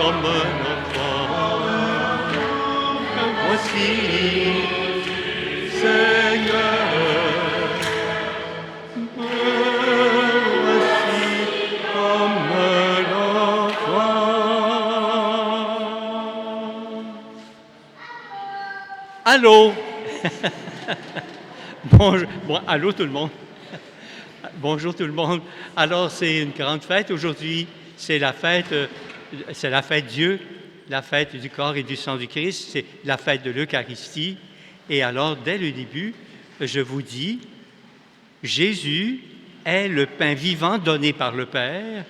comme l'enfant. Me voici, Seigneur. Allô? Allô tout le monde. Bonjour tout le monde. Alors, c'est une grande fête aujourd'hui. C'est la fête Dieu, la fête du corps et du sang du Christ. C'est la fête de l'Eucharistie. Et alors, dès le début, je vous dis, Jésus est le pain vivant donné par le Père.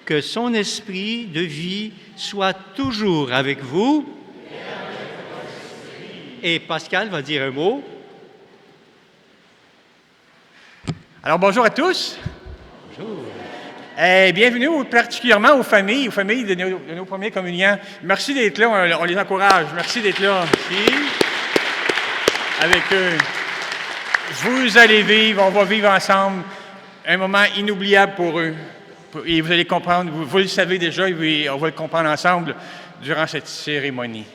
Que son esprit de vie soit toujours avec vous. Et Pascal va dire un mot. Alors, bonjour à tous. Bonjour. Bienvenue particulièrement aux familles de nos premiers communiants. Merci d'être là, on les encourage. Merci d'être là. Merci. Avec eux. Vous allez vivre, on va vivre ensemble un moment inoubliable pour eux. Et vous allez comprendre, vous le savez déjà, et on va le comprendre ensemble durant cette cérémonie.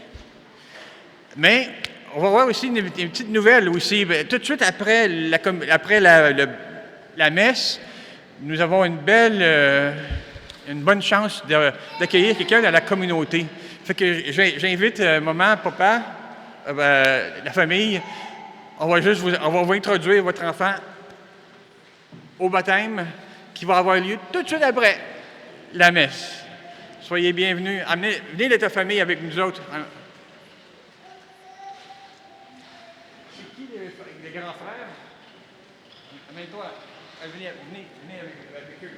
Mais on va voir aussi une petite nouvelle aussi. Tout de suite après la messe, nous avons une bonne chance d'accueillir quelqu'un dans la communauté. Fait que j'invite maman, papa, la famille. On va vous introduire votre enfant au baptême qui va avoir lieu tout de suite après la messe. Soyez bienvenus. Venez de ta famille avec nous autres. Les grands frères, amène-toi, venez avec eux.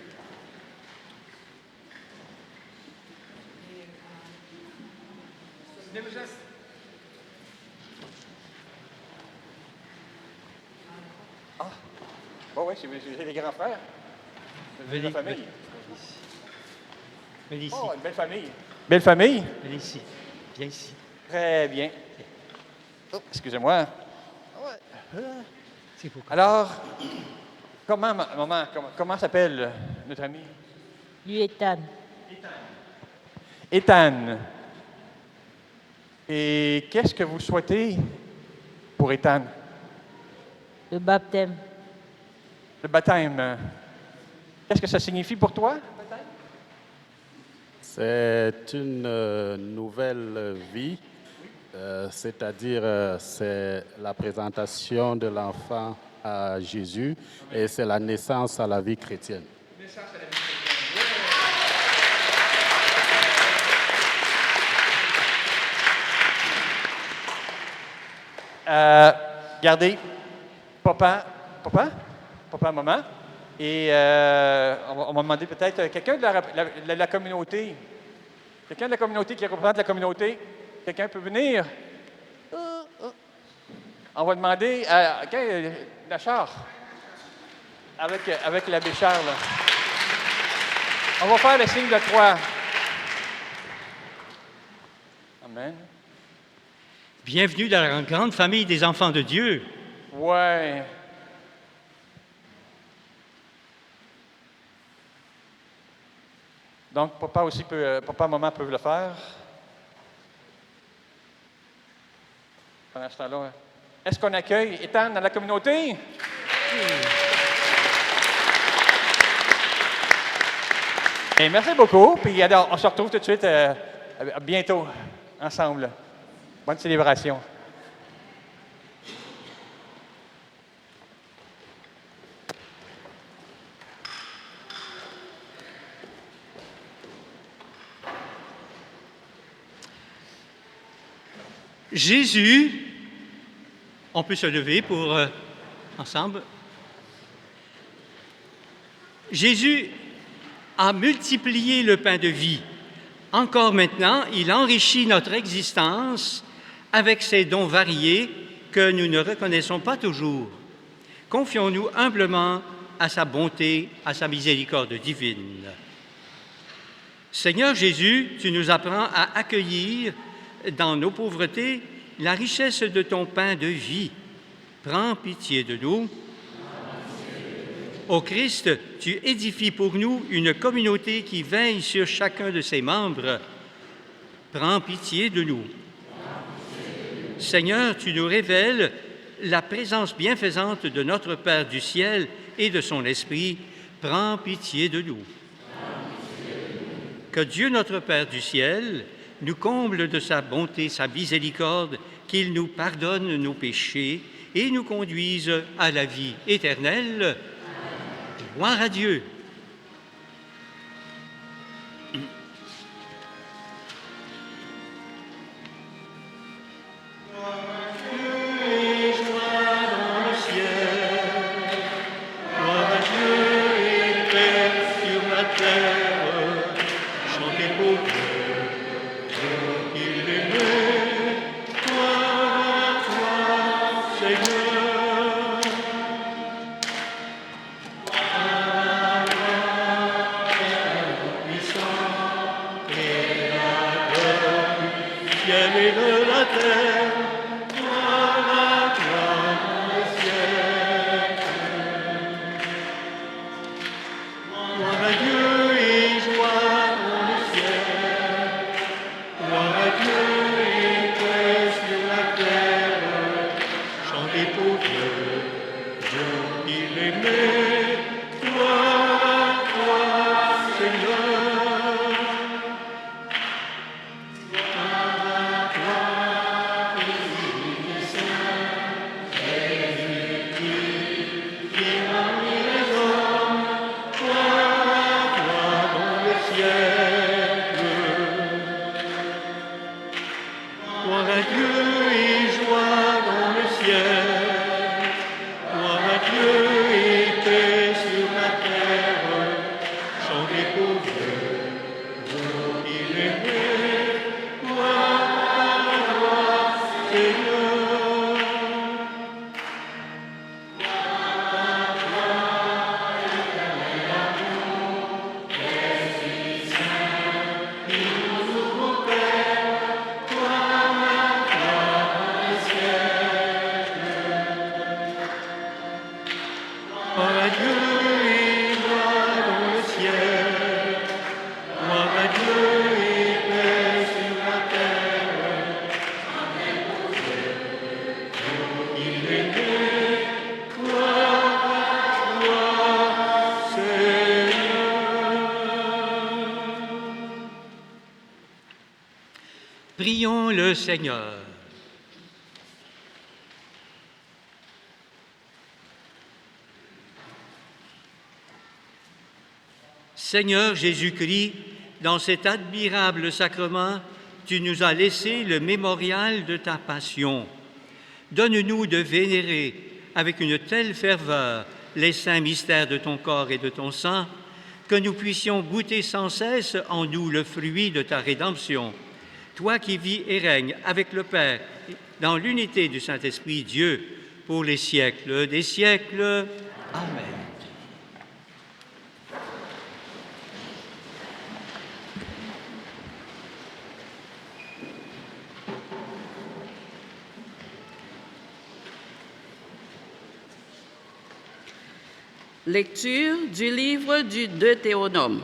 Ah, bon, oui, c'est les grands frères. Venez, la famille. Venez ici. Oh, une belle famille. Belle famille? Venez ici. Viens ici. Très bien. Oh, excusez-moi. Alors, comment s'appelle notre ami? Ethan. Ethan. Et qu'est-ce que vous souhaitez pour Ethan? Le baptême. Le baptême. Qu'est-ce que ça signifie pour toi? C'est une nouvelle vie. C'est-à-dire c'est la présentation de l'enfant à Jésus et c'est la naissance à la vie chrétienne. Regardez, papa, maman, et on va demander peut-être quelqu'un de la communauté, quelqu'un de la communauté qui représente la communauté. Quelqu'un peut venir? On va demander à la char, avec l'abbé Charles. On va faire le signe de croix. Amen. Bienvenue dans la grande famille des enfants de Dieu. Ouais. Donc, papa, maman peuvent le faire. Pendant ce temps-là, est-ce qu'on accueille Ethan dans la communauté? Et merci beaucoup. Puis alors, on se retrouve tout de suite bientôt ensemble. Bonne célébration. Jésus, on peut se lever pour ensemble. Jésus a multiplié le pain de vie. Encore maintenant, il enrichit notre existence avec ses dons variés que nous ne reconnaissons pas toujours. Confions-nous humblement à sa bonté, à sa miséricorde divine. Seigneur Jésus, tu nous apprends à accueillir dans nos pauvretés la richesse de ton pain de vie. Prends pitié de nous. Ô Christ, tu édifies pour nous une communauté qui veille sur chacun de ses membres. prends pitié de nous. Seigneur, tu nous révèles la présence bienfaisante de notre Père du ciel et de son Esprit. Prends pitié de nous. Que Dieu, notre Père du ciel, nous comble de sa bonté, sa miséricorde, qu'il nous pardonne nos péchés et nous conduise à la vie éternelle. Gloire à Dieu. Prions le Seigneur. Seigneur Jésus-Christ, dans cet admirable sacrement, tu nous as laissé le mémorial de ta passion. Donne-nous de vénérer avec une telle ferveur les saints mystères de ton corps et de ton sang, que nous puissions goûter sans cesse en nous le fruit de ta rédemption. Toi qui vis et règnes avec le Père, dans l'unité du Saint-Esprit, Dieu, pour les siècles des siècles. Amen. Lecture du livre du Deutéronome.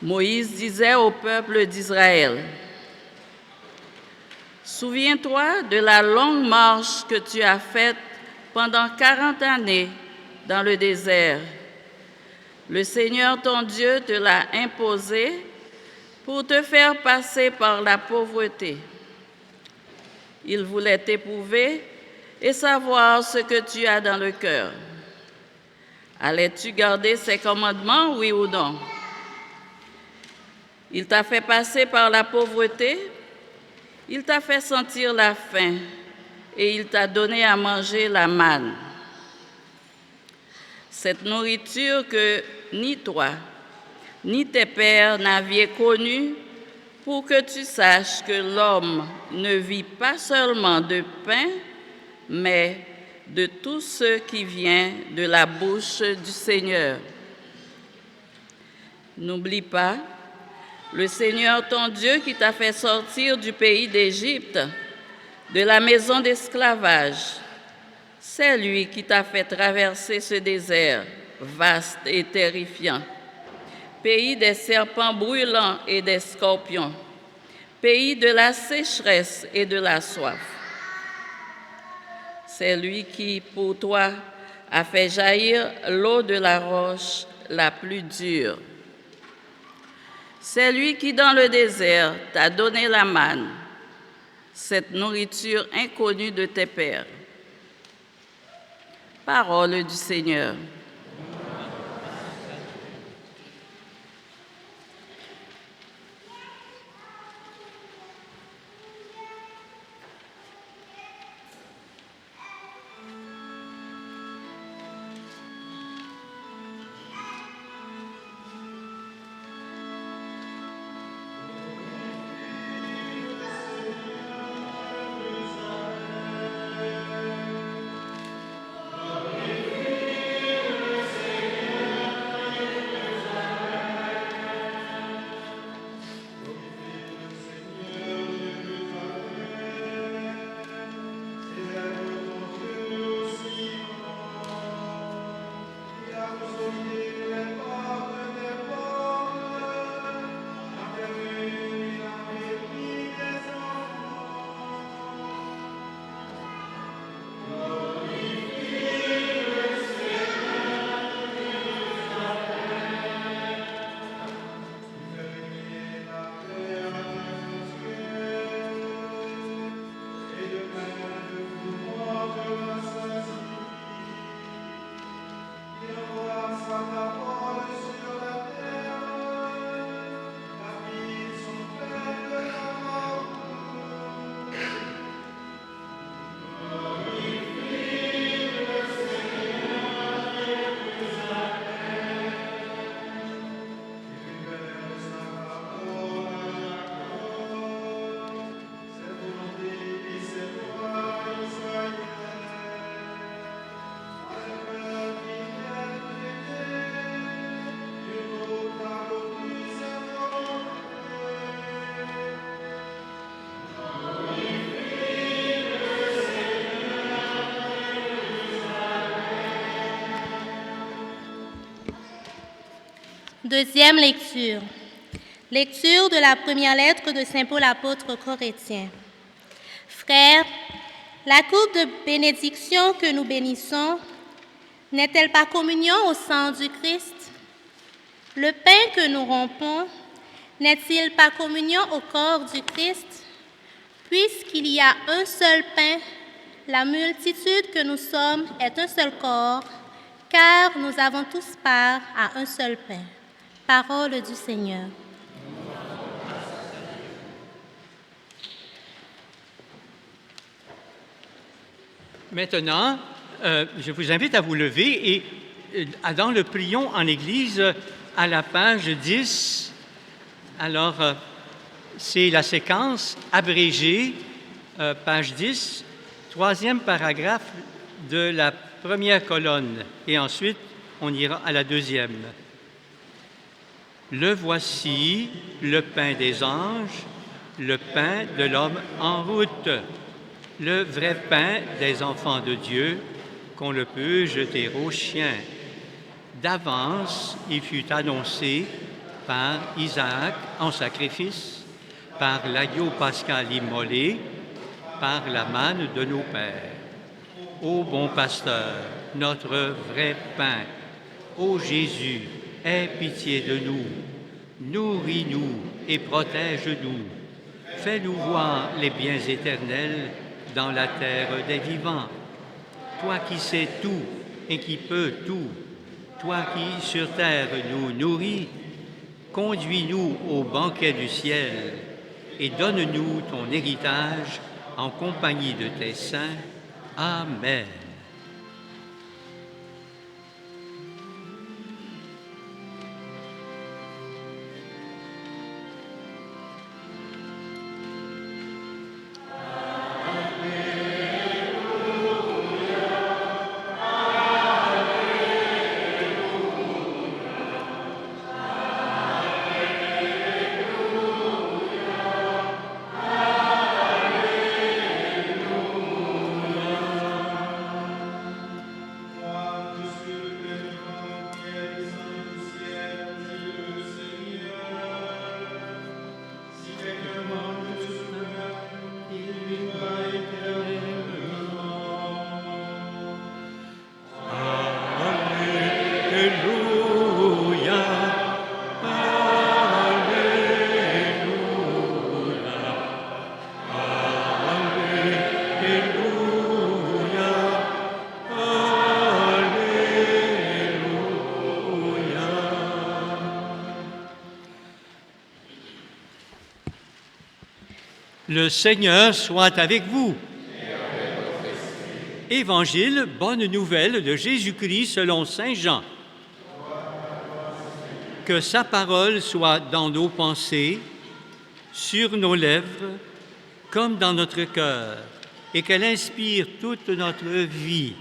Moïse disait au peuple d'Israël, « Souviens-toi de la longue marche que tu as faite pendant 40 années dans le désert. Le Seigneur ton Dieu te l'a imposé pour te faire passer par la pauvreté. Il voulait t'éprouver et savoir ce que tu as dans le cœur. Allais-tu garder ses commandements, oui ou non? Il t'a fait passer par la pauvreté, il t'a fait sentir la faim et il t'a donné à manger la manne. Cette nourriture que ni toi, ni tes pères n'aviez connue, pour que tu saches que l'homme ne vit pas seulement de pain, mais de tout ce qui vient de la bouche du Seigneur. N'oublie pas le Seigneur ton Dieu qui t'a fait sortir du pays d'Égypte, de la maison d'esclavage. C'est lui qui t'a fait traverser ce désert vaste et terrifiant, pays des serpents brûlants et des scorpions, pays de la sécheresse et de la soif. C'est lui qui, pour toi, a fait jaillir l'eau de la roche la plus dure. C'est lui qui, dans le désert, t'a donné la manne, cette nourriture inconnue de tes pères. Parole du Seigneur. Deuxième lecture. Lecture de la première lettre de Saint Paul apôtre aux Corinthiens. Frères, la coupe de bénédiction que nous bénissons n'est-elle pas communion au sang du Christ? Le pain que nous rompons n'est-il pas communion au corps du Christ? Puisqu'il y a un seul pain, la multitude que nous sommes est un seul corps, car nous avons tous part à un seul pain. Parole du Seigneur. Maintenant, je vous invite à vous lever et dans le prion en Église, à la page 10, alors c'est la séquence abrégée, page 10, troisième paragraphe de la première colonne, et ensuite on ira à la deuxième. Le voici, le pain des anges, le pain de l'homme en route, le vrai pain des enfants de Dieu qu'on le peut jeter aux chiens. D'avance, il fut annoncé par Isaac en sacrifice, par l'agneau pascal immolé, par la manne de nos pères. Ô bon pasteur, notre vrai pain, ô Jésus, aie pitié de nous, nourris-nous et protège-nous. Fais-nous voir les biens éternels dans la terre des vivants. Toi qui sais tout et qui peux tout, toi qui sur terre nous nourris, conduis-nous au banquet du ciel et donne-nous ton héritage en compagnie de tes saints. Amen. Le Seigneur soit avec vous. Évangile, bonne nouvelle de Jésus-Christ selon Saint Jean. Que sa parole soit dans nos pensées, sur nos lèvres, comme dans notre cœur, et qu'elle inspire toute notre vie.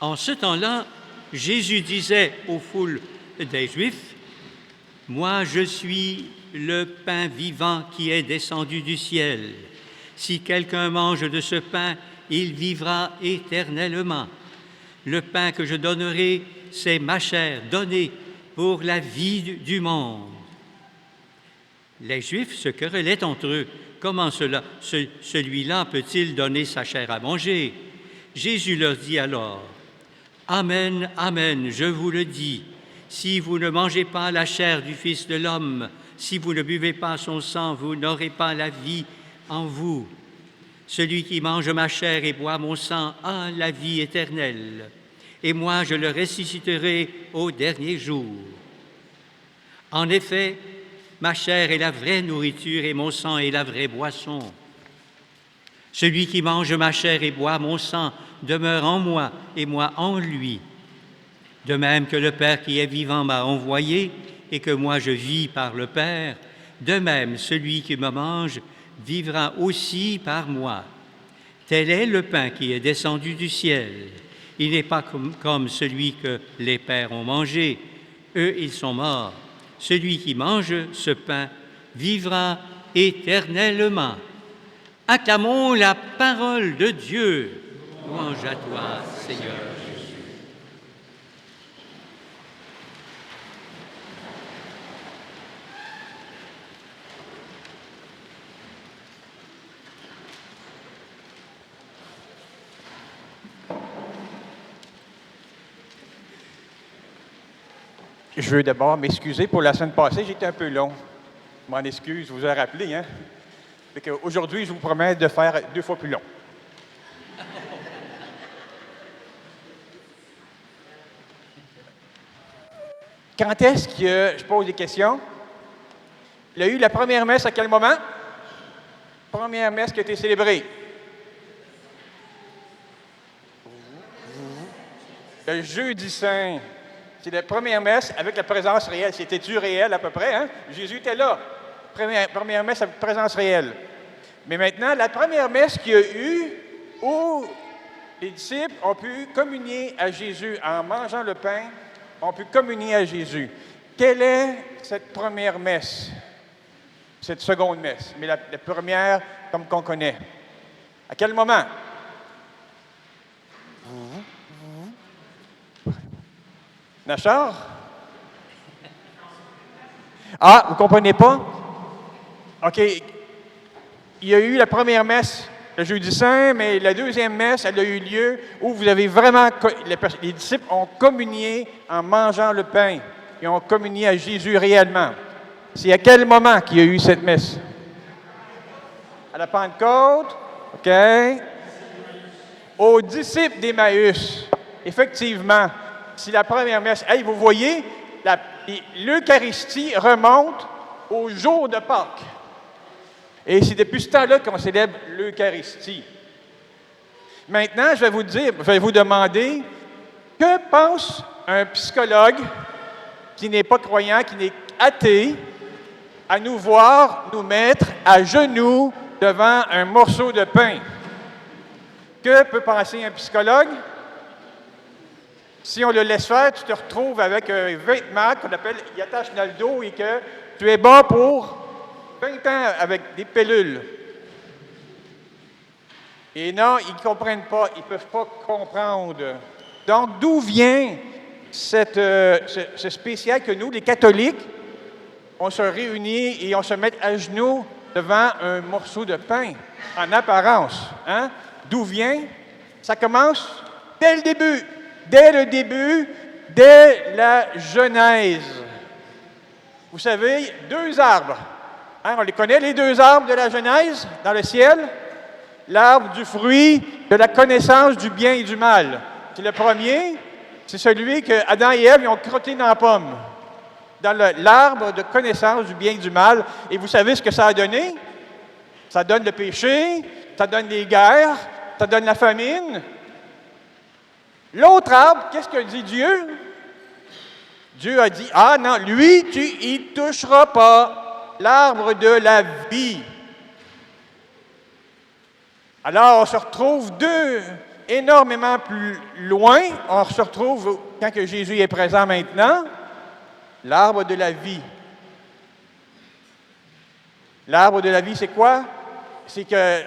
En ce temps-là, Jésus disait aux foules des Juifs, « Moi, je suis le pain vivant qui est descendu du ciel. Si quelqu'un mange de ce pain, il vivra éternellement. Le pain que je donnerai, c'est ma chair donnée pour la vie du monde. » Les Juifs se querellaient entre eux. Comment celui-là peut-il donner sa chair à manger? Jésus leur dit alors, « Amen, amen, je vous le dis, si vous ne mangez pas la chair du Fils de l'homme, si vous ne buvez pas son sang, vous n'aurez pas la vie en vous. Celui qui mange ma chair et boit mon sang a la vie éternelle, et moi je le ressusciterai au dernier jour. En effet, ma chair est la vraie nourriture et mon sang est la vraie boisson. Celui qui mange ma chair et boit mon sang demeure en moi et moi en lui. De même que le Père qui est vivant m'a envoyé et que moi je vis par le Père, de même celui qui me mange vivra aussi par moi. Tel est le pain qui est descendu du ciel. Il n'est pas comme celui que les pères ont mangé. Eux, ils sont morts. Celui qui mange ce pain vivra éternellement. Acclamons la parole de Dieu. Louange à toi, Seigneur. Je veux d'abord m'excuser pour la semaine passée, j'étais un peu long. Je m'en excuse, je vous ai rappelé, hein? Aujourd'hui, je vous promets de faire 2 fois plus long. Quand est-ce que je pose des questions? Il y a eu la première messe à quel moment? Première messe qui a été célébrée. Le jeudi saint. C'est la première messe avec la présence réelle. C'était-tu réel à peu près, hein? Jésus était là. Première messe avec présence réelle. Mais maintenant, la première messe qu'il y a eu où les disciples ont pu communier à Jésus en mangeant le pain, ont pu communier à Jésus. Quelle est cette première messe? Cette seconde messe, mais la première comme qu'on connaît. À quel moment? Nachar? Ah, vous ne comprenez pas? OK. Il y a eu la première messe le jeudi saint, mais la deuxième messe, elle a eu lieu où vous avez vraiment... Les disciples ont communié en mangeant le pain. Ils ont communié à Jésus réellement. C'est à quel moment qu'il y a eu cette messe? À la Pentecôte? OK. Aux disciples d'Emmaüs. Effectivement. C'est la première messe. Hey, vous voyez, l'Eucharistie remonte au jour de Pâques. Et c'est depuis ce temps-là qu'on célèbre l'Eucharistie. Maintenant, je vais vous demander, que pense un psychologue qui n'est pas croyant, qui n'est athée, à nous voir nous mettre à genoux devant un morceau de pain? Que peut penser un psychologue? Si on le laisse faire, tu te retrouves avec un vêtement qu'on appelle « il attache dans le dos » et que tu es bon pour 20 ans avec des pilules. Et non, ils ne comprennent pas, ils ne peuvent pas comprendre. Donc, d'où vient ce spécial que nous, les catholiques, on se réunit et on se met à genoux devant un morceau de pain, en apparence. Hein? D'où vient? Ça commence dès le début. Dès le début, dès la Genèse. Vous savez, 2 arbres. Hein, on les connaît, les 2 arbres de la Genèse dans le ciel. L'arbre du fruit de la connaissance du bien et du mal. C'est le premier, c'est celui que Adam et Ève ils ont crotté dans la pomme. dans l'arbre de connaissance du bien et du mal. Et vous savez ce que ça a donné? Ça donne le péché, ça donne les guerres, ça donne la famine. L'autre arbre, qu'est-ce que dit Dieu? Dieu a dit, ah non, lui, tu y toucheras pas. L'arbre de la vie. Alors, on se retrouve énormément plus loin. On se retrouve, quand que Jésus est présent maintenant, l'arbre de la vie. L'arbre de la vie, c'est quoi? C'est que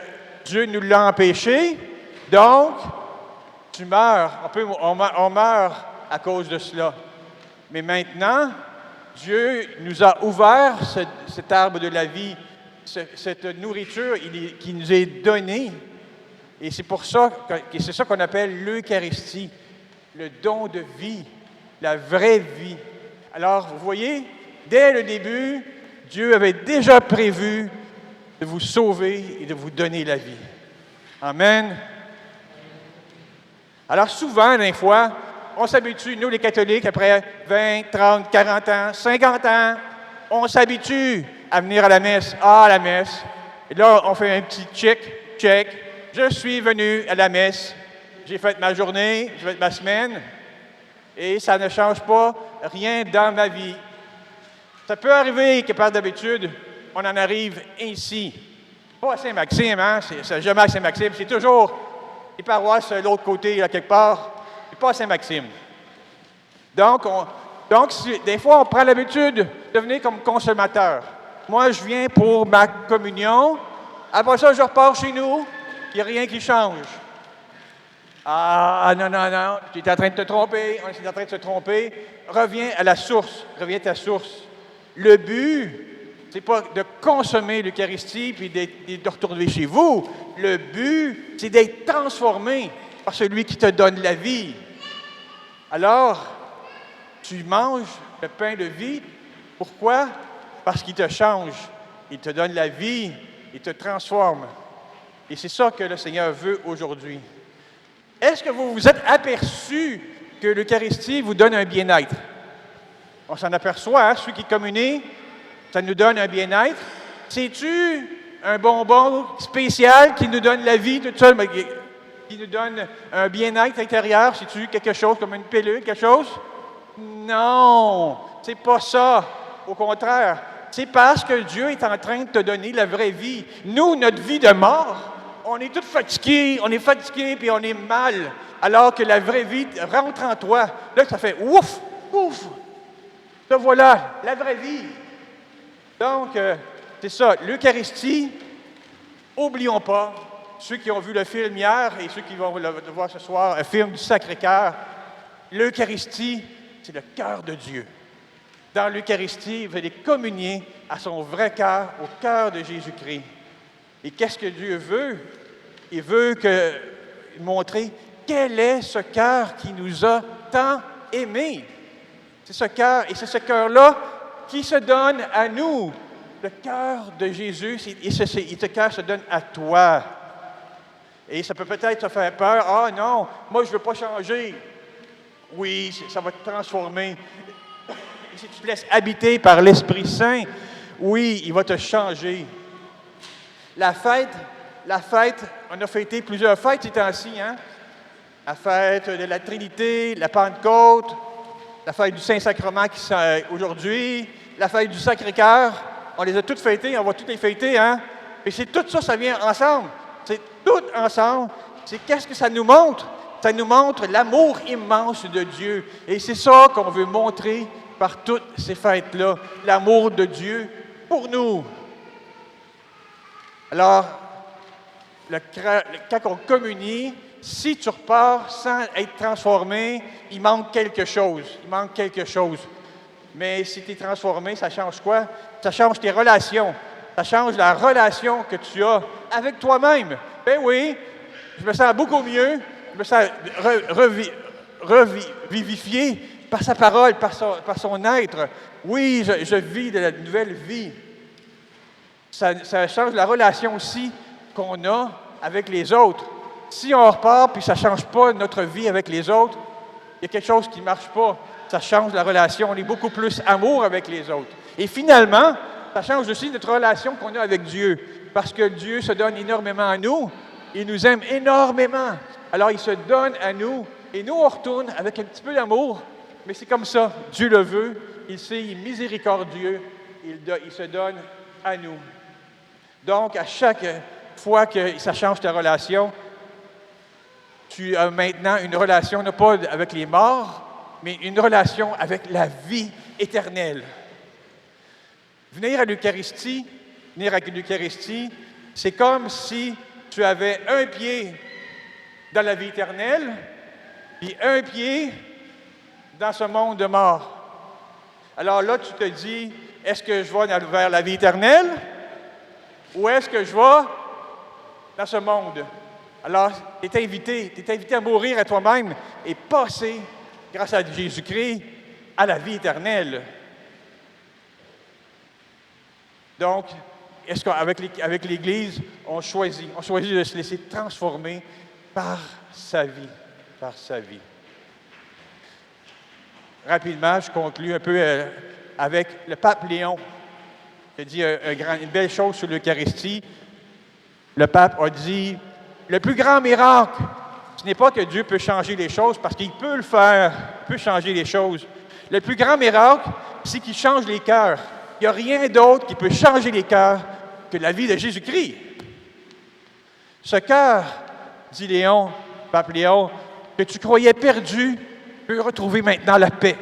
Dieu nous l'a empêché, donc tu meurs. On meurt à cause de cela. Mais maintenant, Dieu nous a ouvert cet arbre de la vie, cette nourriture qui nous est donnée. Et c'est pour ça que c'est ça qu'on appelle l'Eucharistie, le don de vie, la vraie vie. Alors, vous voyez, dès le début, Dieu avait déjà prévu de vous sauver et de vous donner la vie. Amen. Alors souvent, des fois, on s'habitue, nous les catholiques, après 20, 30, 40 ans, 50 ans, on s'habitue à venir à la messe. Ah, la messe. Et là, on fait un petit check. Je suis venu à la messe. J'ai fait ma journée, j'ai fait ma semaine. Et ça ne change pas rien dans ma vie. Ça peut arriver que par d'habitude, on en arrive ainsi. Pas à Saint-Maxime, hein? C'est jamais à Saint-Maxime. C'est toujours les paroisses de l'autre côté, là, quelque part. C'est pas à Saint-Maxime. Donc, des fois, on prend l'habitude de venir comme consommateur. Moi, je viens pour ma communion. Après ça, je repars chez nous. Il n'y a rien qui change. Ah, non, tu es en train de te tromper. On est en train de se tromper. Reviens à la source. Reviens à ta source. Le but, c'est pas de consommer l'Eucharistie puis de retourner chez vous. Le but, c'est d'être transformé par celui qui te donne la vie. Alors, tu manges le pain de vie. Pourquoi? Parce qu'il te change. Il te donne la vie. Il te transforme. Et c'est ça que le Seigneur veut aujourd'hui. Est-ce que vous vous êtes aperçu que l'Eucharistie vous donne un bien-être? On s'en aperçoit, hein? Ceux qui communient, ça nous donne un bien-être. C'est-tu un bonbon spécial qui nous donne la vie, tout ça, qui nous donne un bien-être intérieur? C'est-tu quelque chose comme une pilule, quelque chose? Non, c'est pas ça. Au contraire, c'est parce que Dieu est en train de te donner la vraie vie. Nous, notre vie de mort, on est tous fatigués, puis on est mal. Alors que la vraie vie rentre en toi. Là, ça fait ouf, ouf. Te voilà, la vraie vie. Donc, c'est ça, l'Eucharistie, oublions pas, ceux qui ont vu le film hier et ceux qui vont le voir ce soir, un film du Sacré-Cœur, l'Eucharistie, c'est le cœur de Dieu. Dans l'Eucharistie, vous allez communier à son vrai cœur, au cœur de Jésus-Christ. Et qu'est-ce que Dieu veut? Il veut montrer quel est ce cœur qui nous a tant aimés. C'est ce cœur, et c'est ce cœur-là qui se donne à nous. Le cœur de Jésus, et ce cœur se donne à toi. Et ça peut peut-être te faire peur. Ah non, moi je ne veux pas changer. Oui, ça va te transformer. Et si tu te laisses habiter par l'Esprit Saint, oui, il va te changer. La fête, on a fêté plusieurs fêtes ces temps-ci, hein? La fête de la Trinité, la Pentecôte, la fête du Saint-Sacrement qui est aujourd'hui, la fête du Sacré-Cœur. On les a toutes fêtées, on va toutes les fêter, hein? Et c'est tout ça, ça vient ensemble. C'est tout ensemble. C'est qu'est-ce que ça nous montre? Ça nous montre l'amour immense de Dieu. Et c'est ça qu'on veut montrer par toutes ces fêtes-là, l'amour de Dieu pour nous. Alors, quand on communie, si tu repars sans être transformé, il manque quelque chose. Mais si tu es transformé, ça change quoi? Ça change tes relations. Ça change la relation que tu as avec toi-même. Ben oui, je me sens beaucoup mieux. Je me sens revivifié par sa parole, par son être. Oui, je vis de la nouvelle vie. Ça change la relation aussi qu'on a avec les autres. Si on repart puis ça ne change pas notre vie avec les autres, il y a quelque chose qui ne marche pas. ça change la relation. On est beaucoup plus amour avec les autres. Et finalement, ça change aussi notre relation qu'on a avec Dieu. Parce que Dieu se donne énormément à nous. Il nous aime énormément. Alors, il se donne à nous. Et nous, on retourne avec un petit peu d'amour. Mais c'est comme ça. Dieu le veut. Il sait, il est miséricordieux. Il se donne à nous. Donc, à chaque fois que ça change ta relation, tu as maintenant une relation, non pas avec les morts, mais une relation avec la vie éternelle. Venir à l'Eucharistie, c'est comme si tu avais un pied dans la vie éternelle, puis un pied dans ce monde de mort. Alors là, tu te dis, est-ce que je vais vers la vie éternelle ou est-ce que je vais dans ce monde? Alors, tu es invité à mourir à toi-même et passer, grâce à Jésus-Christ, à la vie éternelle. Donc, est-ce qu'avec l'Église, on choisit de se laisser transformer par sa vie, Rapidement, je conclue un peu avec le pape Léon, qui a dit une belle chose sur l'Eucharistie. Le pape a dit, le plus grand miracle, ce n'est pas que Dieu peut changer les choses, parce qu'il peut le faire, il peut changer les choses. Le plus grand miracle, c'est qu'il change les cœurs. Il n'y a rien d'autre qui peut changer les cœurs que la vie de Jésus-Christ. Ce cœur, dit Léon, pape Léon, que tu croyais perdu, peut retrouver maintenant la paix.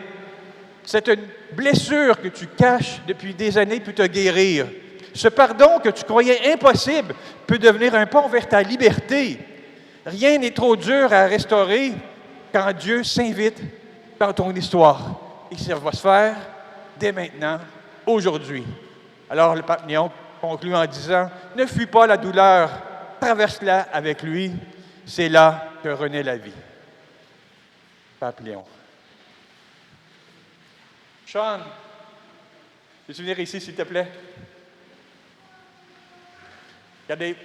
Cette blessure que tu caches depuis des années peut te guérir. Ce pardon que tu croyais impossible peut devenir un pont vers ta liberté. Rien n'est trop dur à restaurer quand Dieu s'invite dans ton histoire. Et ça va se faire dès maintenant, aujourd'hui. Alors le pape Léon conclut en disant, ne fuis pas la douleur, traverse-la avec lui, c'est là que renaît la vie. Pape Léon. Sean, veux-tu venir ici, s'il te plaît? Regardez,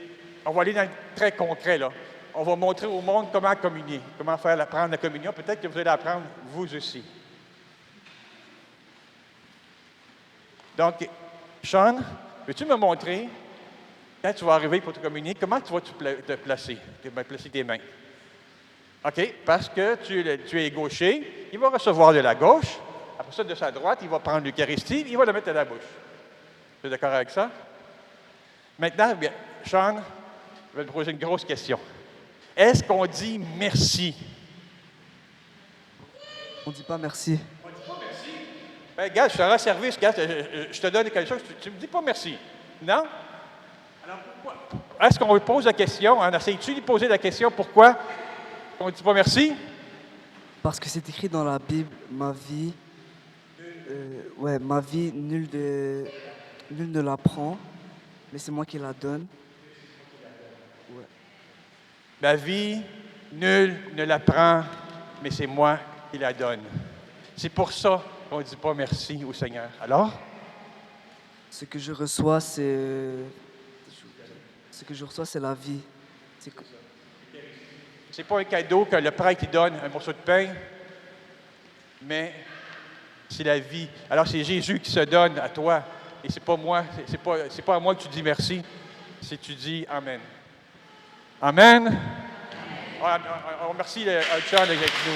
on va aller dans le très concret, là. On va montrer au monde comment communier, comment prendre la communion. Peut-être que vous allez apprendre, vous aussi. Donc, Sean, veux-tu me montrer, quand tu vas arriver pour te communier, comment tu vas te placer tes mains? OK? Parce que tu es gaucher, il va recevoir de la gauche. Après ça, de sa droite, il va prendre l'Eucharistie, il va le mettre à la bouche. Tu es d'accord avec ça? Maintenant, bien, Sean, je vais te poser une grosse question. Est-ce qu'on dit merci? On ne dit pas merci. On ne dit pas merci? Bien, regarde, je te rends service, regarde, je te donne quelque chose, tu ne me dis pas merci. Non? Alors pourquoi? Est-ce qu'on lui pose la question? On essaie-tu de lui poser la question pourquoi on ne dit pas merci? Parce que c'est écrit dans la Bible, ma vie, nul ne la prend, mais c'est moi qui la donne. Ouais. Ma vie, nul ne la prend, mais c'est moi qui la donne. C'est pour ça qu'on ne dit pas merci au Seigneur. Alors? Ce que je reçois, c'est la vie. C'est pas un cadeau que le prêtre donne, un morceau de pain, mais c'est la vie. Alors c'est Jésus qui se donne à toi, et c'est pas moi, c'est pas à moi que tu dis merci, c'est que tu dis Amen. Amen. On remercie Charles avec nous.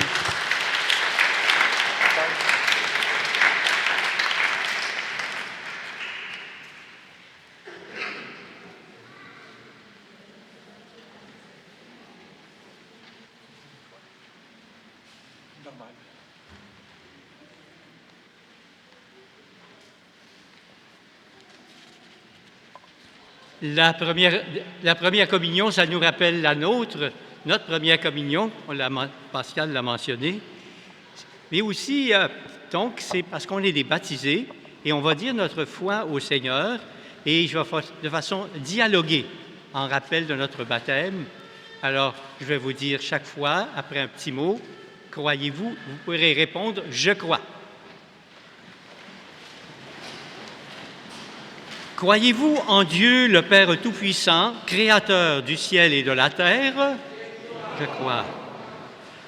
La première communion, ça nous rappelle la nôtre, notre première communion, Pascal l'a mentionné. Mais aussi, donc, c'est parce qu'on est des baptisés et on va dire notre foi au Seigneur et je vais faire de façon dialoguée en rappel de notre baptême. Alors, je vais vous dire chaque fois, après un petit mot, croyez-vous? Vous pourrez répondre « Je crois ». Croyez-vous en Dieu, le Père Tout-Puissant, Créateur du ciel et de la terre? Je crois.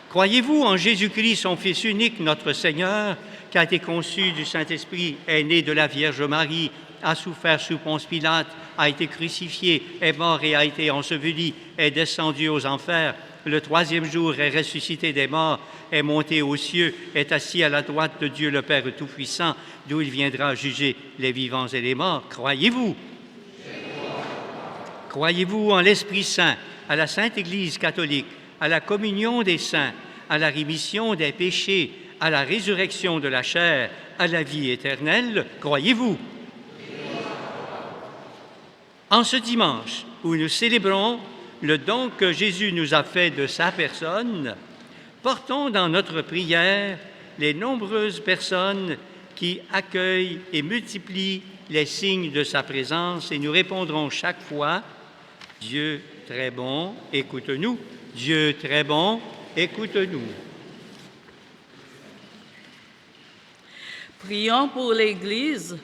Croyez-vous en Jésus-Christ, son Fils unique, notre Seigneur, qui a été conçu du Saint-Esprit, est né de la Vierge Marie, a souffert sous Ponce Pilate, a été crucifié, est mort et a été enseveli, est descendu aux enfers, le troisième jour est ressuscité des morts, est monté aux cieux, est assis à la droite de Dieu le Père Tout-Puissant, d'où il viendra juger les vivants et les morts. Croyez-vous? Croyez-vous en l'Esprit Saint, à la Sainte Église catholique, à la communion des saints, à la rémission des péchés, à la résurrection de la chair, à la vie éternelle? Croyez-vous? En ce dimanche où nous célébrons le don que Jésus nous a fait de sa personne, portons dans notre prière les nombreuses personnes qui accueillent et multiplient les signes de sa présence et nous répondrons chaque fois « Dieu très bon, écoute-nous. Dieu très bon, écoute-nous. » Prions pour l'Église,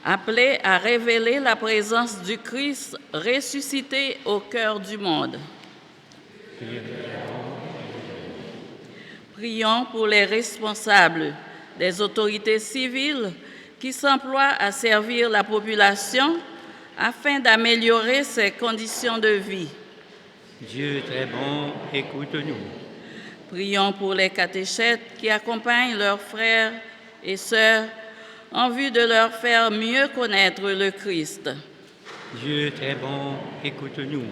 appelée à révéler la présence du Christ ressuscité au cœur du monde. Prions pour les responsables des autorités civiles qui s'emploient à servir la population afin d'améliorer ses conditions de vie. Dieu très bon, écoute-nous. Prions pour les catéchètes qui accompagnent leurs frères et sœurs en vue de leur faire mieux connaître le Christ. Dieu très bon, écoute-nous.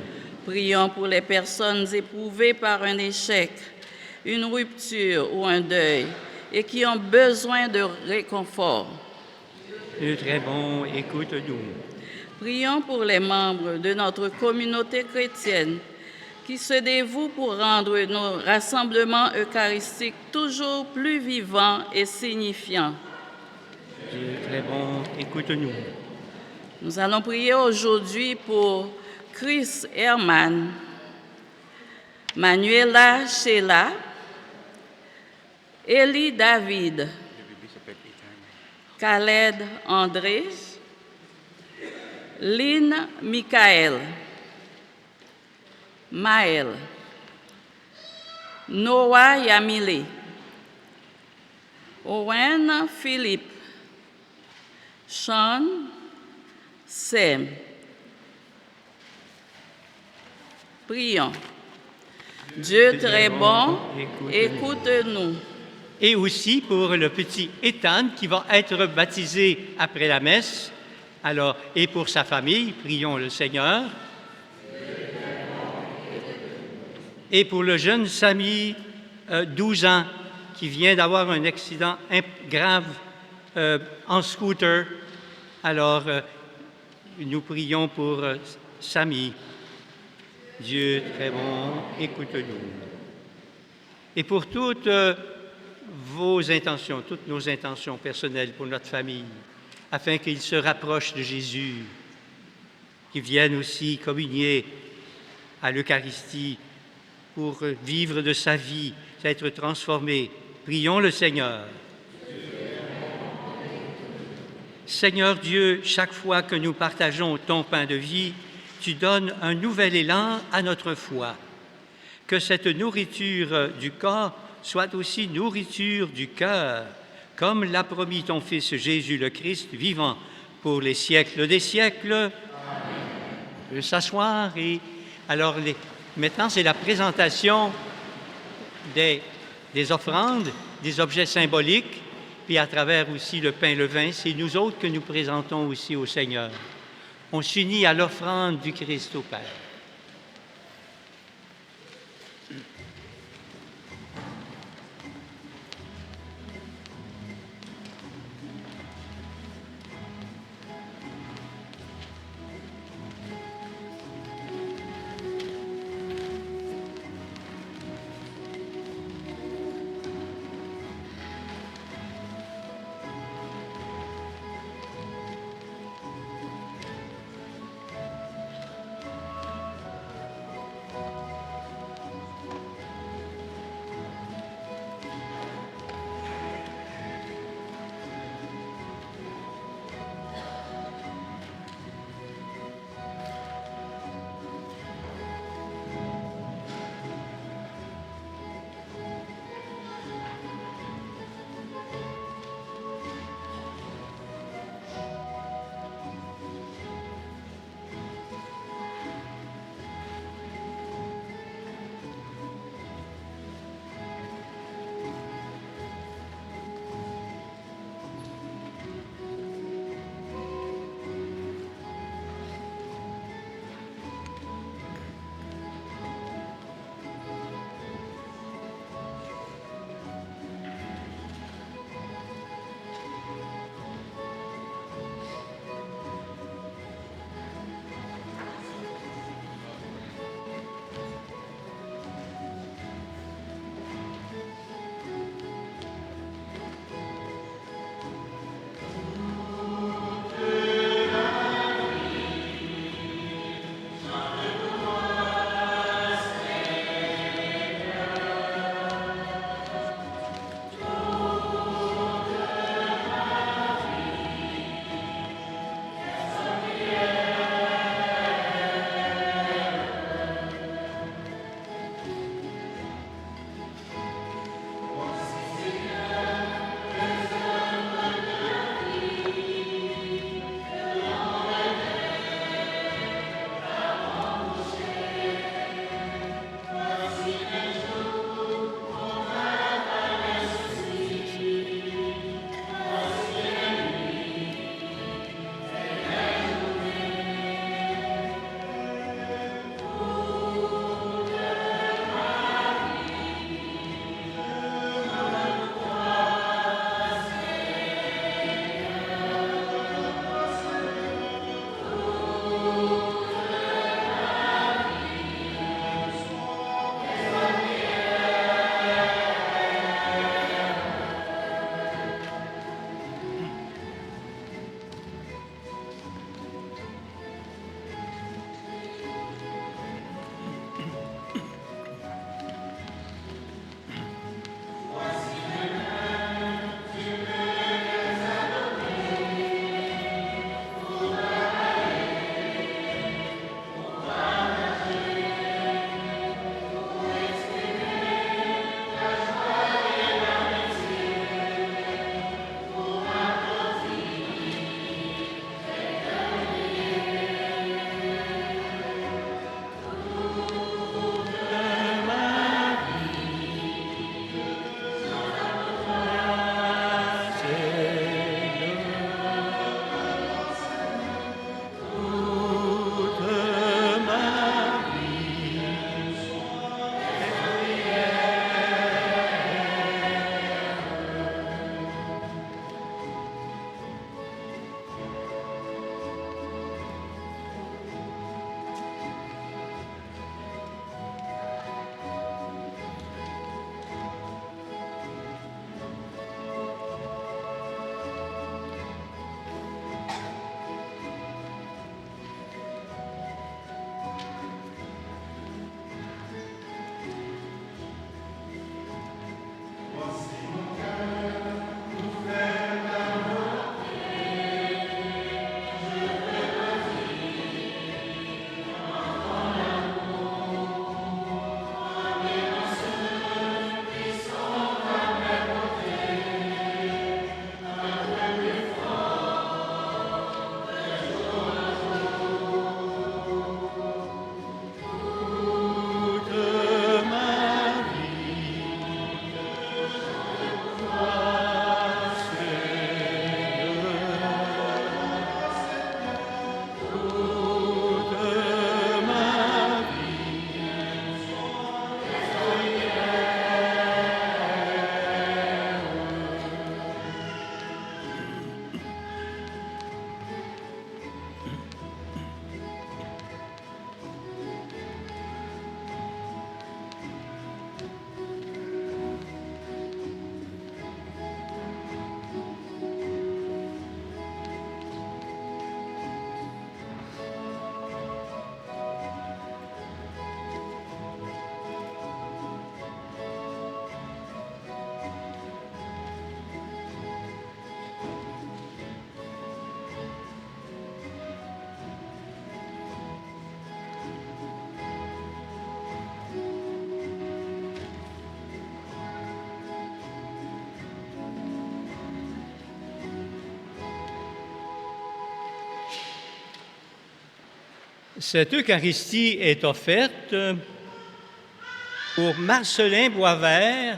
Prions pour les personnes éprouvées par un échec, une rupture ou un deuil et qui ont besoin de réconfort. Dieu très bon, écoute-nous. Prions pour les membres de notre communauté chrétienne qui se dévouent pour rendre nos rassemblements eucharistiques toujours plus vivants et signifiants. Dieu très bon, écoute-nous. Nous allons prier aujourd'hui pour Chris Herman, Manuela Sheila, Élie David, Khaled André, Lynn Michael, Maël, Noah Yamile, Owen Philippe, Sean, Sam. Prions. Dieu très bon, écoute-nous. Et aussi pour le petit Ethan qui va être baptisé après la messe. Alors, et pour sa famille, prions le Seigneur. Et pour le jeune Samy, 12 ans, qui vient d'avoir un accident grave en scooter. Alors, nous prions pour Samy. Dieu très bon, écoute-nous. Et pour toutes vos intentions, toutes nos intentions personnelles pour notre famille, afin qu'ils se rapprochent de Jésus, qu'ils viennent aussi communier à l'Eucharistie pour vivre de sa vie, être transformés. Prions le Seigneur. Seigneur Dieu, chaque fois que nous partageons ton pain de vie, tu donnes un nouvel élan à notre foi. Que cette nourriture du corps soit aussi nourriture du cœur, comme l'a promis ton Fils Jésus le Christ, vivant pour les siècles des siècles. Amen. On peut s'asseoir et alors maintenant c'est la présentation des offrandes, des objets symboliques, puis à travers aussi le pain et le vin, c'est nous autres que nous présentons aussi au Seigneur. On s'unit à l'offrande du Christ au Père. Cette Eucharistie est offerte pour Marcelin Boisvert,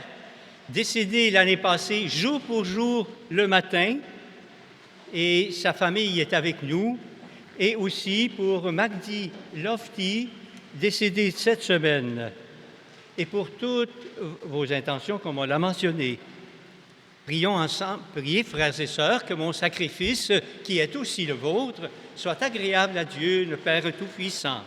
décédé l'année passée jour pour jour le matin, et sa famille est avec nous, et aussi pour Magdi Lofty, décédé cette semaine, et pour toutes vos intentions, comme on l'a mentionné. Prions ensemble, priez, frères et sœurs, que mon sacrifice, qui est aussi le vôtre, soit agréable à Dieu, le Père Tout-Puissant.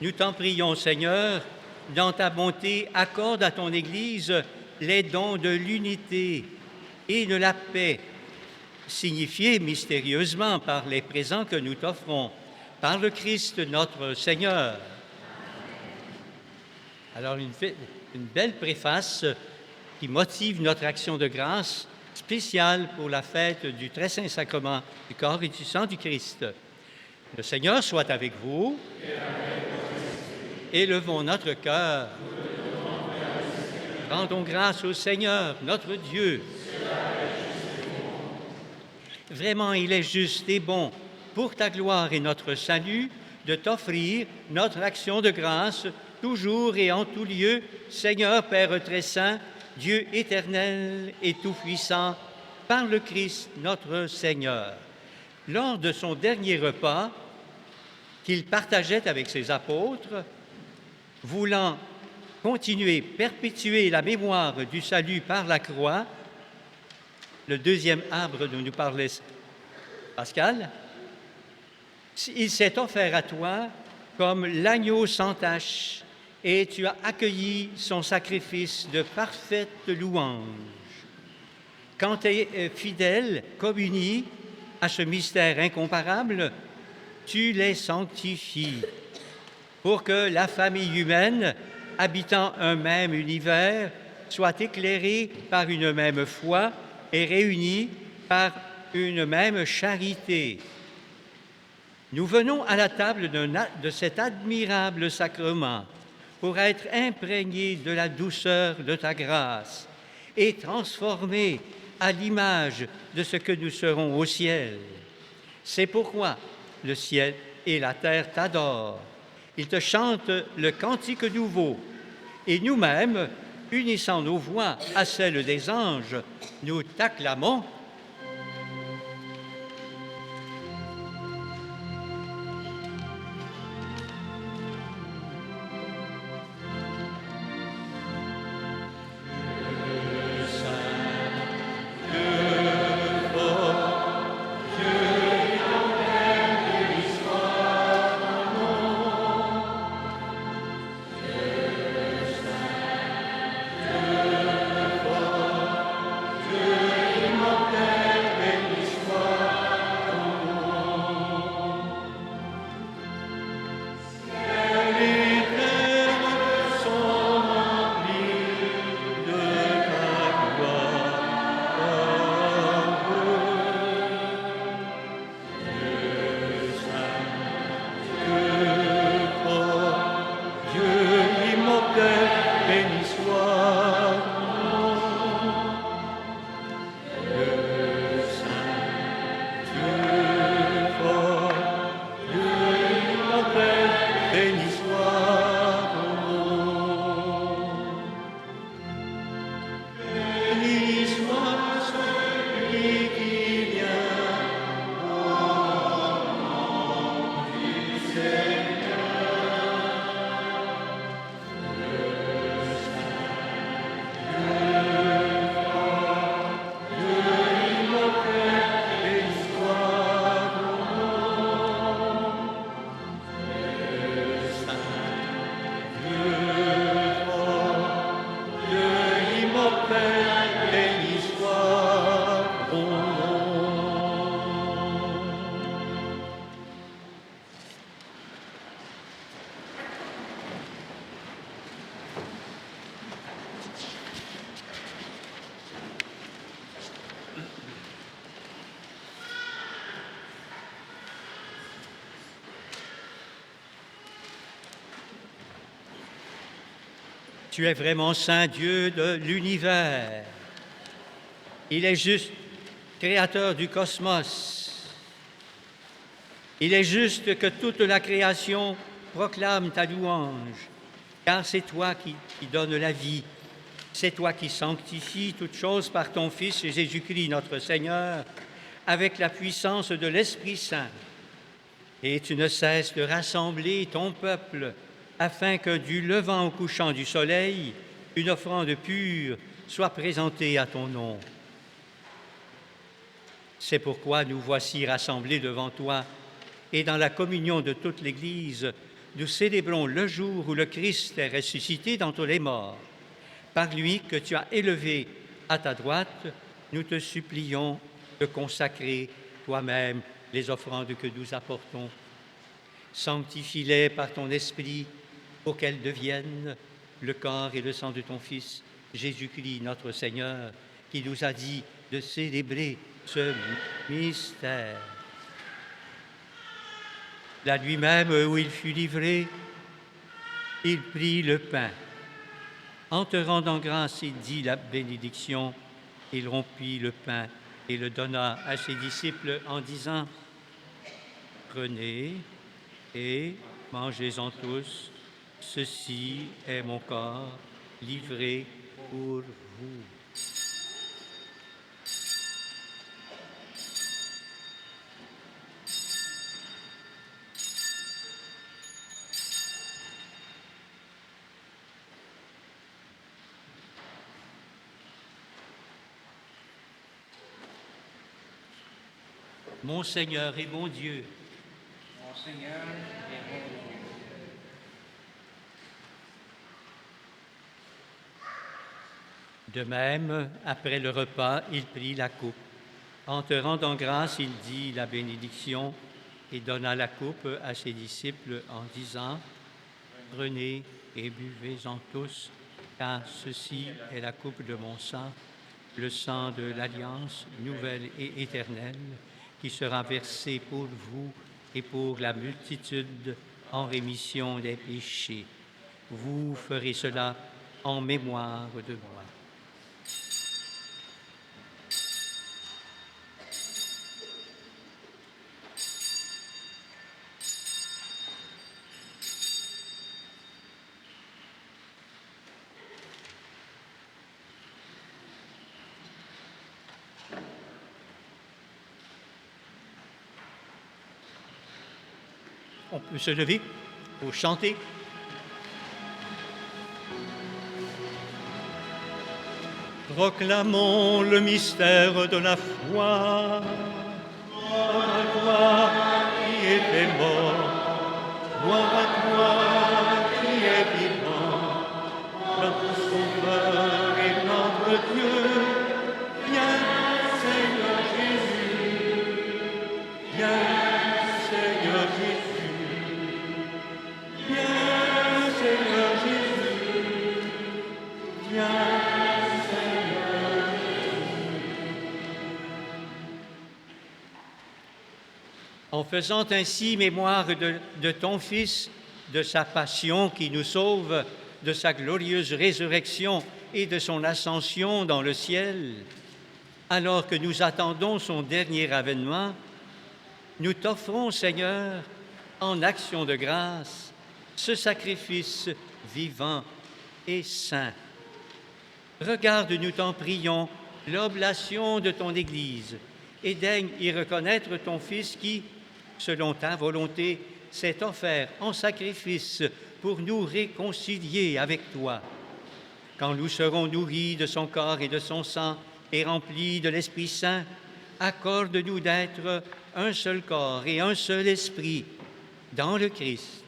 Nous t'en prions, Seigneur, dans ta bonté, accorde à ton Église les dons de l'unité et de la paix, signifiés mystérieusement par les présents que nous t'offrons, par le Christ notre Seigneur. Alors, une belle préface qui motive notre action de grâce spéciale pour la fête du très saint sacrement du corps et du sang du Christ. Le Seigneur soit avec vous. Élevons notre cœur. Rendons grâce au Seigneur, notre Dieu. Vraiment, il est juste et bon, pour ta gloire et notre salut, de t'offrir notre action de grâce, toujours et en tout lieu, Seigneur Père très saint, Dieu éternel et tout-puissant, par le Christ notre Seigneur. Lors de son dernier repas, qu'il partageait avec ses apôtres, voulant continuer, perpétuer la mémoire du salut par la croix, le deuxième arbre dont nous parlait Pascal, il s'est offert à toi comme l'agneau sans tache, et tu as accueilli son sacrifice de parfaite louange. Quand tu es fidèle, communie à ce mystère incomparable, tu les sanctifies pour que la famille humaine, habitant un même univers, soit éclairée par une même foi et réunie par une même charité. Nous venons à la table de cet admirable sacrement pour être imprégnés de la douceur de ta grâce et transformés à l'image de ce que nous serons au ciel. C'est pourquoi le ciel et la terre t'adorent. Ils te chantent le cantique nouveau. Et nous-mêmes, unissant nos voix à celles des anges, nous t'acclamons. Tu es vraiment saint Dieu de l'univers. Il est juste créateur du cosmos. Il est juste que toute la création proclame ta louange, car c'est toi qui donnes la vie. C'est toi qui sanctifies toutes choses par ton Fils Jésus-Christ, notre Seigneur, avec la puissance de l'Esprit Saint. Et tu ne cesses de rassembler ton peuple, afin que du levant au couchant du soleil, une offrande pure soit présentée à ton nom. C'est pourquoi nous voici rassemblés devant toi, et dans la communion de toute l'Église, nous célébrons le jour où le Christ est ressuscité d'entre les morts. Par lui que tu as élevé à ta droite, nous te supplions de consacrer toi-même les offrandes que nous apportons. Sanctifie-les par ton Esprit pour qu'elles deviennent le corps et le sang de ton Fils, Jésus-Christ, notre Seigneur, qui nous a dit de célébrer ce mystère. La nuit même où il fut livré, il prit le pain. En te rendant grâce, il dit la bénédiction. Il rompit le pain et le donna à ses disciples en disant « Prenez et mangez-en tous. Ceci est mon corps livré pour vous. » Mon Seigneur et mon Dieu, Mon Seigneur et mon Dieu. de même, après le repas, il prit la coupe. En te rendant grâce, il dit la bénédiction et donna la coupe à ses disciples en disant « Prenez et buvez-en tous, car ceci est la coupe de mon sang, le sang de l'alliance nouvelle et éternelle, qui sera versé pour vous et pour la multitude en rémission des péchés. Vous ferez cela en mémoire de moi. » On peut se lever pour chanter. Proclamons le mystère de la foi. Gloire à toi qui étais mort, gloire à toi qui es vivant, notre Sauveur et notre Dieu. Viens, Seigneur Jésus, viens, Seigneur Jésus, viens, Seigneur Jésus, viens. En faisant ainsi mémoire de ton Fils, de sa passion qui nous sauve, de sa glorieuse résurrection et de son ascension dans le ciel, alors que nous attendons son dernier avènement, nous t'offrons, Seigneur, en action de grâce, ce sacrifice vivant et saint. Regarde, nous t'en prions, l'oblation de ton Église et daigne y reconnaître ton Fils qui, selon ta volonté, s'est offert en sacrifice pour nous réconcilier avec toi. Quand nous serons nourris de son corps et de son sang et remplis de l'Esprit Saint, accorde-nous d'être un seul corps et un seul esprit dans le Christ.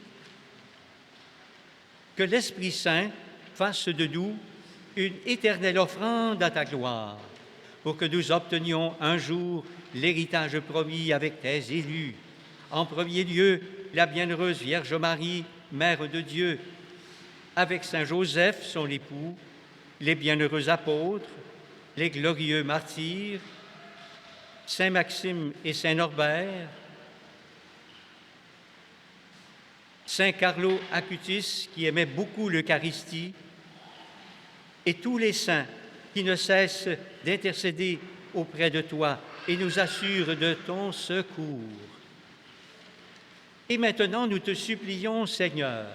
Que l'Esprit Saint fasse de nous une éternelle offrande à ta gloire, pour que nous obtenions un jour l'héritage promis avec tes élus. En premier lieu, la bienheureuse Vierge Marie, Mère de Dieu, avec Saint Joseph, son époux, les bienheureux apôtres, les glorieux martyrs, Saint Maxime et Saint Norbert, Saint Carlo Acutis, qui aimait beaucoup l'Eucharistie, et tous les saints qui ne cessent d'intercéder auprès de toi et nous assurent de ton secours. Et maintenant, nous te supplions, Seigneur,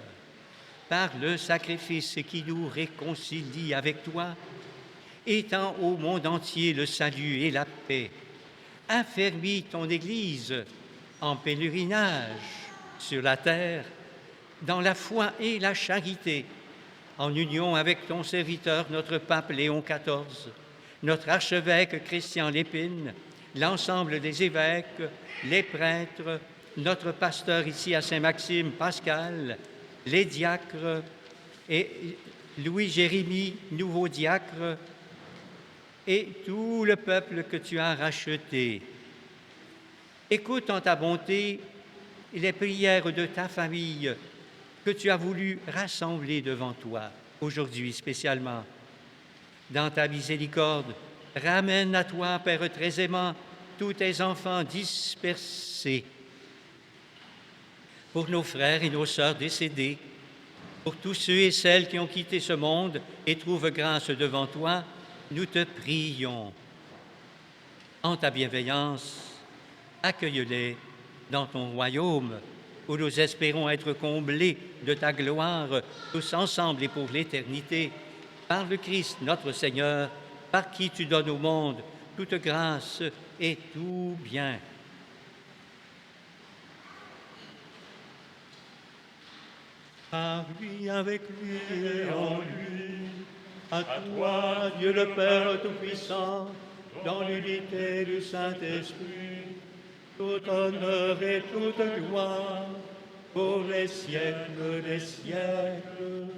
par le sacrifice qui nous réconcilie avec toi, étends au monde entier le salut et la paix. Affermis ton Église en pèlerinage sur la terre, dans la foi et la charité, en union avec ton serviteur, notre pape Léon XIV, notre archevêque Christian Lépine, l'ensemble des évêques, les prêtres, notre pasteur ici à Saint-Maxime, Pascal, les diacres et Louis-Jérémie, nouveau diacre, et tout le peuple que tu as racheté. Écoute en ta bonté les prières de ta famille que tu as voulu rassembler devant toi, aujourd'hui spécialement. Dans ta miséricorde, ramène à toi, Père très aimant, tous tes enfants dispersés. Pour nos frères et nos sœurs décédés, pour tous ceux et celles qui ont quitté ce monde et trouvent grâce devant toi, nous te prions. En ta bienveillance, accueille-les dans ton royaume, où nous espérons être comblés de ta gloire, tous ensemble et pour l'éternité, par le Christ notre Seigneur, par qui tu donnes au monde toute grâce et tout bien. Par lui, avec lui et en lui, à toi, Dieu le Père Tout-Puissant, dans l'unité du Saint-Esprit, tout honneur et toute gloire pour les siècles des siècles.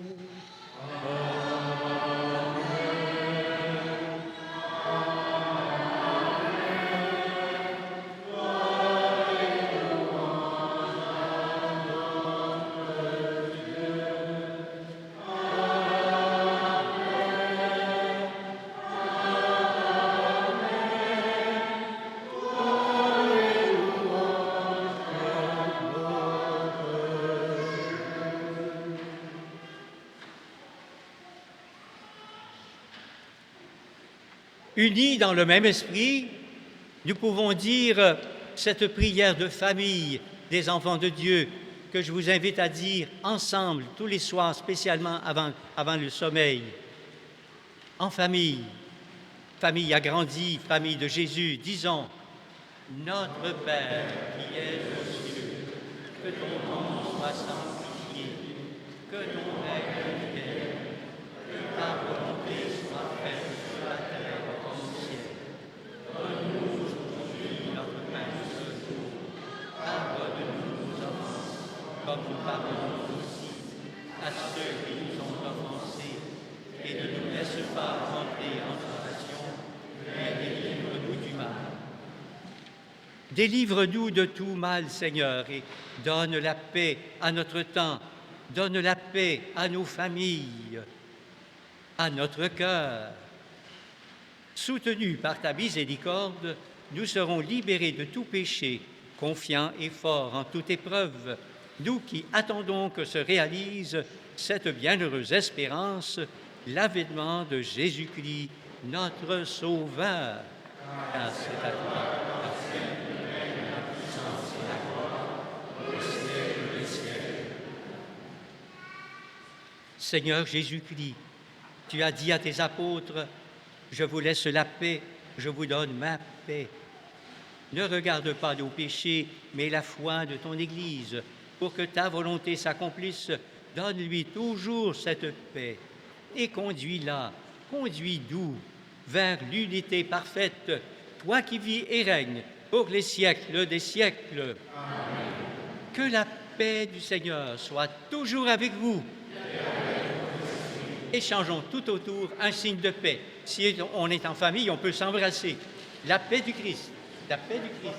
Unis dans le même esprit, nous pouvons dire cette prière de famille des enfants de Dieu que je vous invite à dire ensemble tous les soirs, spécialement avant le sommeil. En famille, famille agrandie, famille de Jésus, disons « Notre Père qui es aux cieux, que ton nom soit sanctifié, que ton règne vienne, que ta volonté soit faite sur la terre comme au ciel. Donne-nous aujourd'hui notre pain de ce jour. Pardonne-nous nos offenses, comme nous pardonnons aussi à ceux qui nous ont offensés. Et ne nous laisse pas entrer en tentation, mais délivre-nous du mal. Délivre-nous de tout mal, Seigneur, et donne la paix à notre temps, donne la paix à nos familles, à notre cœur. Soutenus par ta miséricorde, nous serons libérés de tout péché, confiants et forts en toute épreuve, nous qui attendons que se réalise cette bienheureuse espérance, l'avènement de Jésus-Christ, notre Sauveur. Grâce est à toi, la puissance et la gloire, au siècle des siècles. Seigneur Jésus-Christ, tu as dit à tes apôtres, « Je vous laisse la paix, je vous donne ma paix. » Ne regarde pas nos péchés, mais la foi de ton Église. Pour que ta volonté s'accomplisse, donne-lui toujours cette paix et conduis-la, conduis-nous vers l'unité parfaite, toi qui vis et règnes pour les siècles des siècles. Amen. Que la paix du Seigneur soit toujours avec vous. Échangeons tout autour un signe de paix. Si on est en famille, on peut s'embrasser. La paix du Christ, la paix du Christ.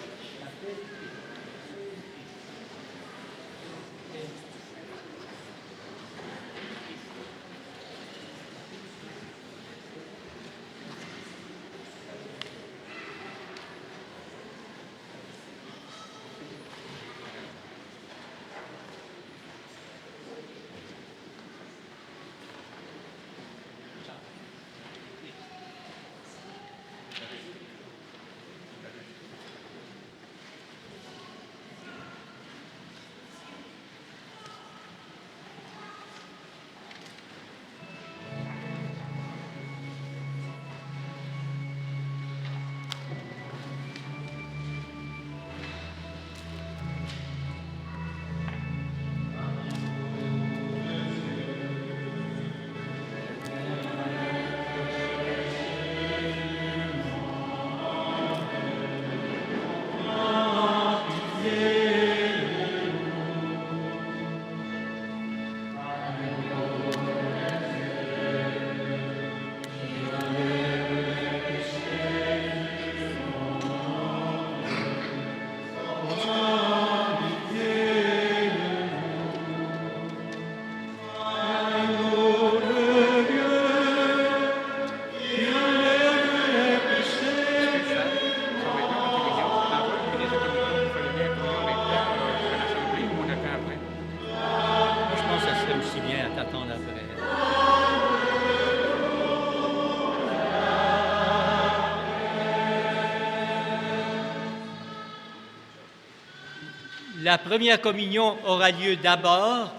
la première communion aura lieu d'abord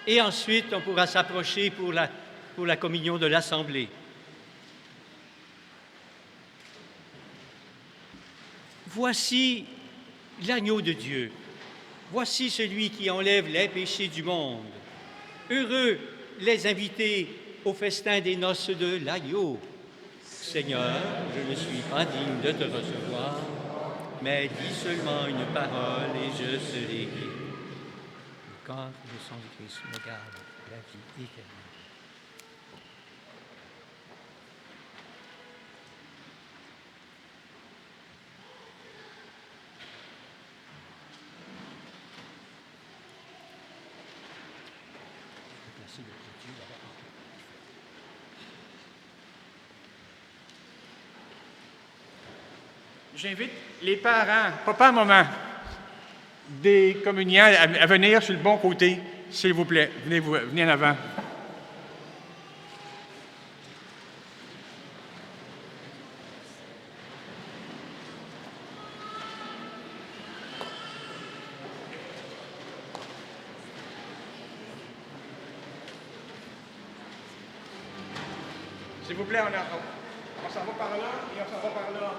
et ensuite on pourra s'approcher pour la communion de l'Assemblée. Voici l'agneau de Dieu. Voici celui qui enlève les péchés du monde. Heureux les invités au festin des noces de l'agneau. Seigneur, je ne suis pas digne de te recevoir, mais dis seulement une parole et je serai guéri. Le corps et le sang du Christ me gardent la vie éternelle. J'invite les parents, papa, maman, des communiants à venir sur le bon côté, s'il vous plaît. Venez en avant. S'il vous plaît, on s'en va par là et on s'en va par là.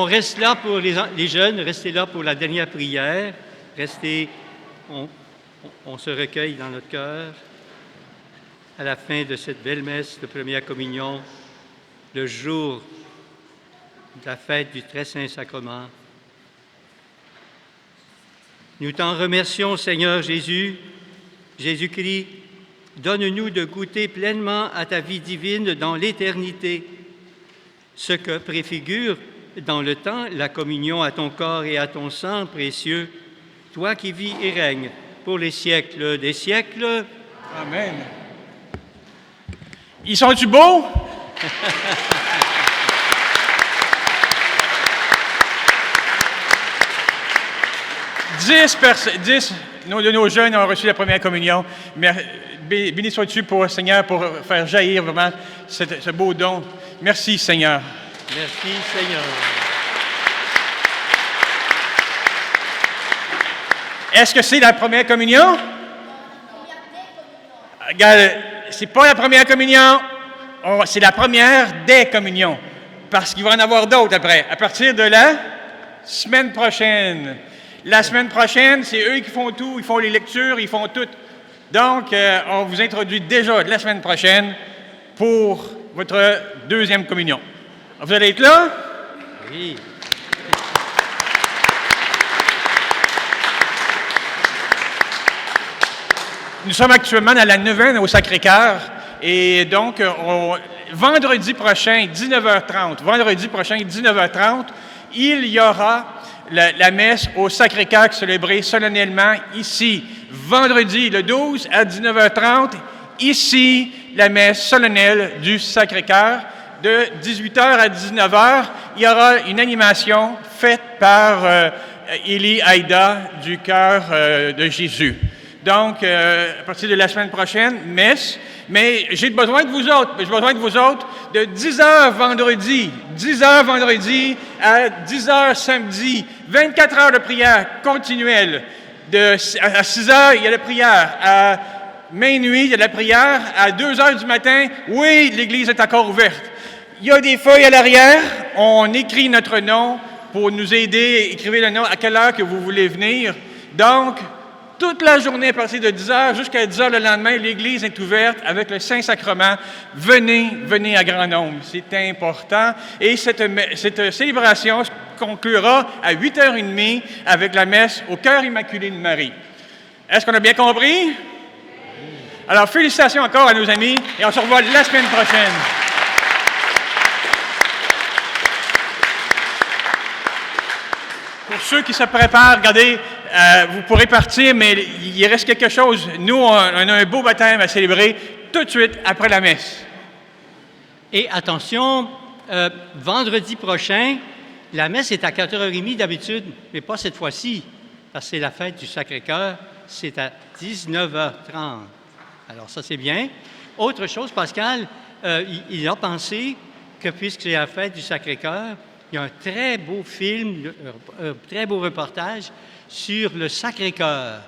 reste là pour les jeunes, restez là pour la dernière prière. Restez, on se recueille dans notre cœur à la fin de cette belle messe de première communion, le jour de la fête du Très Saint Sacrement. Nous t'en remercions, Seigneur Jésus, Jésus-Christ. Donne-nous de goûter pleinement à ta vie divine dans l'éternité, ce que préfigure dans le temps la communion à ton corps et à ton sang précieux, toi qui vis et règnes pour les siècles des siècles. Amen. Ils sont-tu beaux? Dix de nos jeunes ont reçu la première communion. Béni sois-tu pour Seigneur pour faire jaillir vraiment ce beau don. Merci Seigneur. Merci Seigneur. Est-ce que c'est la première communion? Regarde, c'est pas la première communion, c'est la première des communions. Parce qu'il va en avoir d'autres après, à partir de la semaine prochaine. La semaine prochaine, c'est eux qui font tout, ils font les lectures, ils font tout. Donc, on vous introduit déjà la semaine prochaine pour votre deuxième communion. Vous allez être là? Oui. Nous sommes actuellement dans la neuvaine au Sacré-Cœur et donc vendredi prochain, 19h30, il y aura la messe au Sacré-Cœur célébrée solennellement ici. Vendredi le 12 à 19h30, ici, la messe solennelle du Sacré-Cœur. De 18h à 19h, il y aura une animation faite par Élie Aïda du Cœur de Jésus. Donc, à partir de la semaine prochaine, messe. Mais j'ai besoin de vous autres. J'ai besoin de vous autres de 10h vendredi à 10h samedi. 24 heures de prière continuelle. À 6h, il y a la prière. À minuit, il y a la prière. À 2h du matin, oui, l'Église est encore ouverte. Il y a des feuilles à l'arrière. On écrit notre nom pour nous aider. Écrivez le nom, à quelle heure que vous voulez venir. Donc, toute la journée, à partir de 10h jusqu'à 10h le lendemain, l'Église est ouverte avec le Saint-Sacrement. Venez à grand nombre. C'est important. Et cette célébration se conclura à 8h30 avec la messe au Cœur Immaculé de Marie. Est-ce qu'on a bien compris? Alors, félicitations encore à nos amis et on se revoit la semaine prochaine. Pour ceux qui se préparent, regardez, vous pourrez partir, mais il reste quelque chose. Nous, on a un beau baptême à célébrer tout de suite après la messe. Et attention, vendredi prochain, la messe est à 4h30 d'habitude, mais pas cette fois-ci, parce que c'est la fête du Sacré-Cœur, c'est à 19h30. Alors ça, c'est bien. Autre chose, Pascal, il a pensé que puisque c'est la fête du Sacré-Cœur, il y a un très beau film, un très beau reportage sur le Sacré-Cœur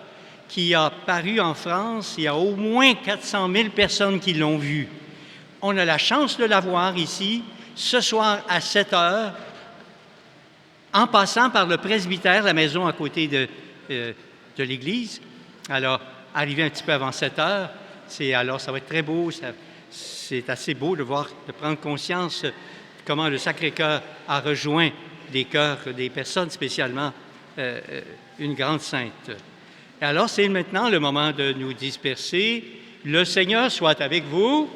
qui a paru en France. Il y a au moins 400 000 personnes qui l'ont vu. On a la chance de la voir ici, ce soir à 7 heures, en passant par le presbytère, la maison à côté de l'église. Alors, arrivé un petit peu avant 7 heures, alors ça va être très beau. C'est assez beau de prendre conscience comment le Sacré-Cœur a rejoint les cœurs des personnes, spécialement une grande sainte. Et alors, c'est maintenant le moment de nous disperser. Le Seigneur soit avec vous.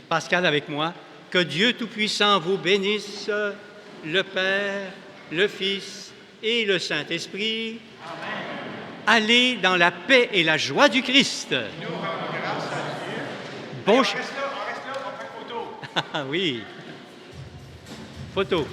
Pascal avec moi. Que Dieu Tout-Puissant vous bénisse, le Père, le Fils et le Saint-Esprit. Amen. Allez dans la paix et la joie du Christ. Nous rendons grâce à Dieu. Bon. On reste là, on prend une photo. Ah oui. Photo.